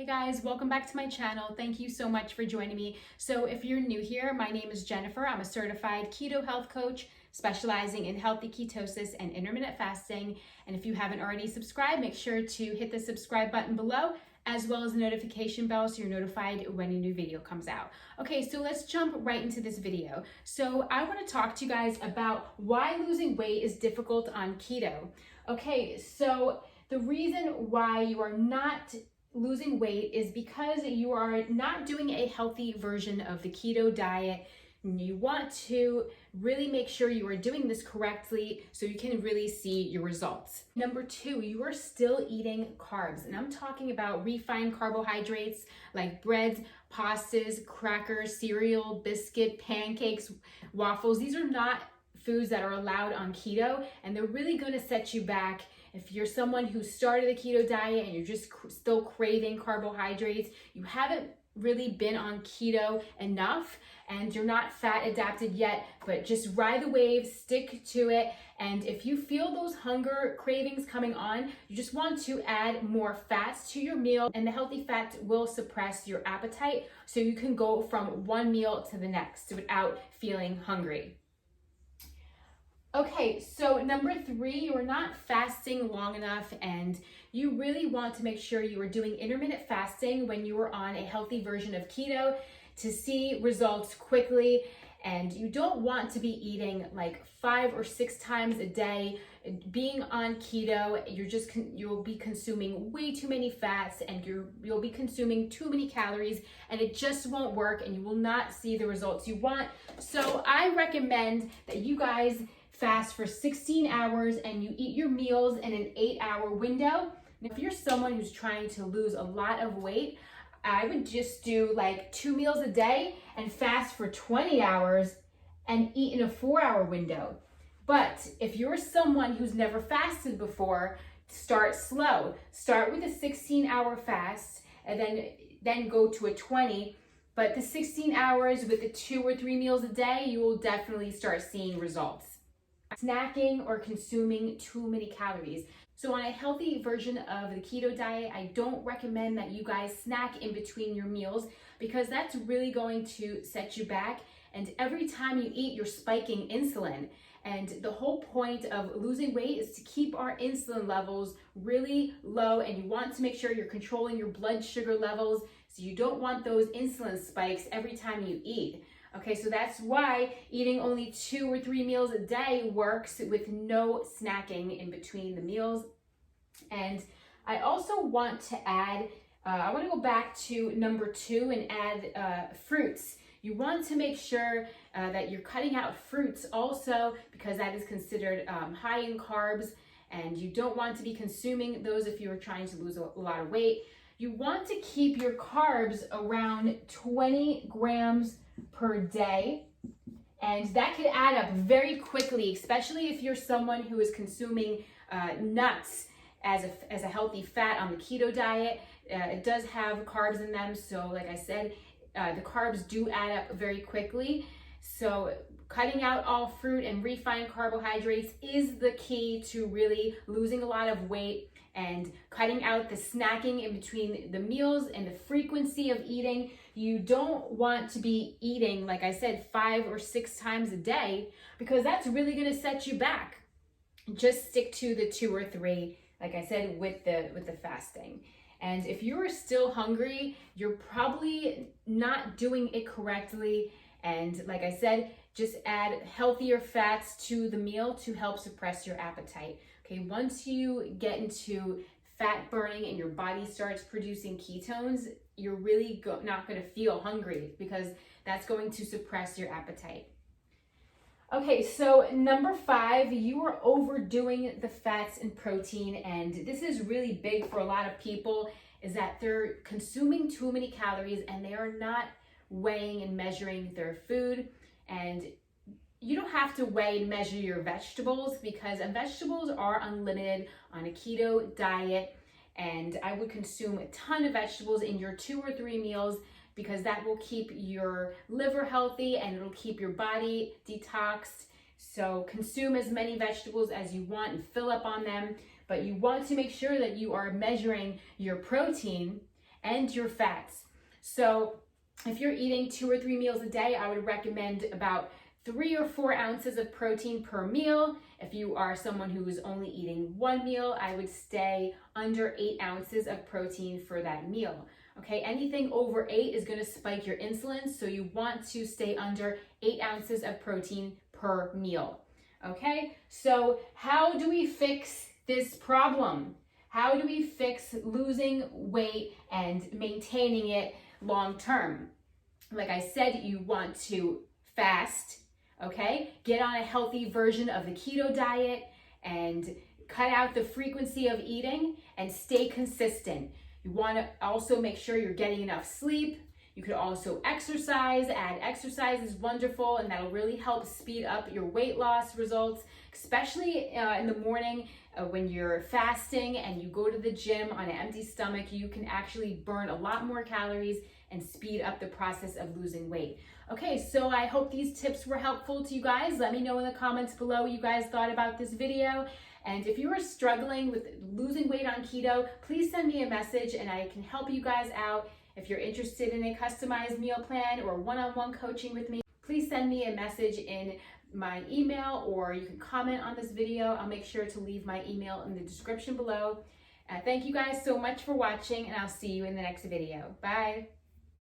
Hey guys, welcome back to my channel. Thank you so much for joining me. So if you're new here, my name is Jennifer. I'm a certified keto health coach specializing in healthy ketosis and intermittent fasting. And if you haven't already subscribed, make sure to hit the subscribe button below as well as the notification bell so you're notified when a new video comes out. Okay, so let's jump right into this video. So I want to talk to you guys about why losing weight is difficult on keto. Okay, so the reason why you are not losing weight is because you are not doing a healthy version of the keto diet. You want to really make sure you are doing this correctly so you can really see your results. Number two, you are still eating carbs. And I'm talking about refined carbohydrates like breads, pastas, crackers, cereal, biscuit, pancakes, waffles. These are not foods that are allowed on keto, and they're really going to set you back. If you're someone who started the keto diet and you're just still craving carbohydrates, you haven't really been on keto enough and you're not fat adapted yet, but just ride the wave, stick to it. And if you feel those hunger cravings coming on, you just want to add more fats to your meal, and the healthy fats will suppress your appetite so you can go from one meal to the next without feeling hungry. Okay, so number three, you are not fasting long enough and you really want to make sure you are doing intermittent fasting when you are on a healthy version of keto to see results quickly. And you don't want to be eating like 5 or 6 times a day. Being on keto, you'll be consuming way too many fats and you'll be consuming too many calories, and it just won't work and you will not see the results you want. So I recommend that you guys fast for 16 hours and you eat your meals in an 8-hour window. If you're someone who's trying to lose a lot of weight, I would just do like 2 meals a day and fast for 20 hours and eat in a 4-hour window. But if you're someone who's never fasted before, start slow. Start with a 16-hour fast and then go to a 20. But the 16 hours with the 2 or 3 meals a day, you will definitely start seeing results. Snacking or consuming too many calories. So on a healthy version of the keto diet, I don't recommend that you guys snack in between your meals because that's really going to set you back. And every time you eat, you're spiking insulin. And the whole point of losing weight is to keep our insulin levels really low, and you want to make sure you're controlling your blood sugar levels so you don't want those insulin spikes every time you eat. Okay, so that's why eating only 2 or 3 meals a day works with no snacking in between the meals. And I also want to add, I want to go back to number 2 and add fruits. You want to make sure that you're cutting out fruits also because that is considered high in carbs, and you don't want to be consuming those if you're trying to lose a lot of weight. You want to keep your carbs around 20 grams per day, and that could add up very quickly, especially if you're someone who is consuming nuts as a healthy fat on the keto diet. It does have carbs in them, so like I said, the carbs do add up very quickly. So cutting out all fruit and refined carbohydrates is the key to really losing a lot of weight, and cutting out the snacking in between the meals and the frequency of eating. You don't want to be eating, like I said, 5 or 6 times a day because that's really going to set you back. Just stick to the 2 or 3, like I said, with the fasting. And if you're still hungry, you're probably not doing it correctly. And like I said, just add healthier fats to the meal to help suppress your appetite. Okay, once you get into fat burning and your body starts producing ketones, you're really not going to feel hungry because that's going to suppress your appetite. Okay, so number 5, you are overdoing the fats and protein, and this is really big for a lot of people, is that they're consuming too many calories and they are not weighing and measuring their food. And you don't have to weigh and measure your vegetables because vegetables are unlimited on a keto diet, and I would consume a ton of vegetables in your 2 or 3 meals because that will keep your liver healthy and it'll keep your body detoxed. So consume as many vegetables as you want and fill up on them, but you want to make sure that you are measuring your protein and your fats. So if you're eating 2 or 3 meals a day, I would recommend about 3 or 4 ounces of protein per meal. If you are someone who is only eating 1 meal, I would stay under 8 ounces of protein for that meal. Okay, anything over 8 is going to spike your insulin, so you want to stay under 8 ounces of protein per meal. Okay, so how do we fix this problem? How do we fix losing weight and maintaining it long term? Like I said, you want to fast, okay? Get on a healthy version of the keto diet and cut out the frequency of eating and stay consistent. You want to also make sure you're getting enough sleep. You could also exercise. Exercise is wonderful, and that'll really help speed up your weight loss results, especially in the morning when you're fasting and you go to the gym on an empty stomach. You can actually burn a lot more calories and speed up the process of losing weight. Okay, so I hope these tips were helpful to you guys. Let me know in the comments below what you guys thought about this video. And if you are struggling with losing weight on keto, please send me a message and I can help you guys out. If you're interested in a customized meal plan or one-on-one coaching with me, please send me a message in my email, or you can comment on this video. I'll make sure to leave my email in the description below. Thank you guys so much for watching, and I'll see you in the next video. Bye.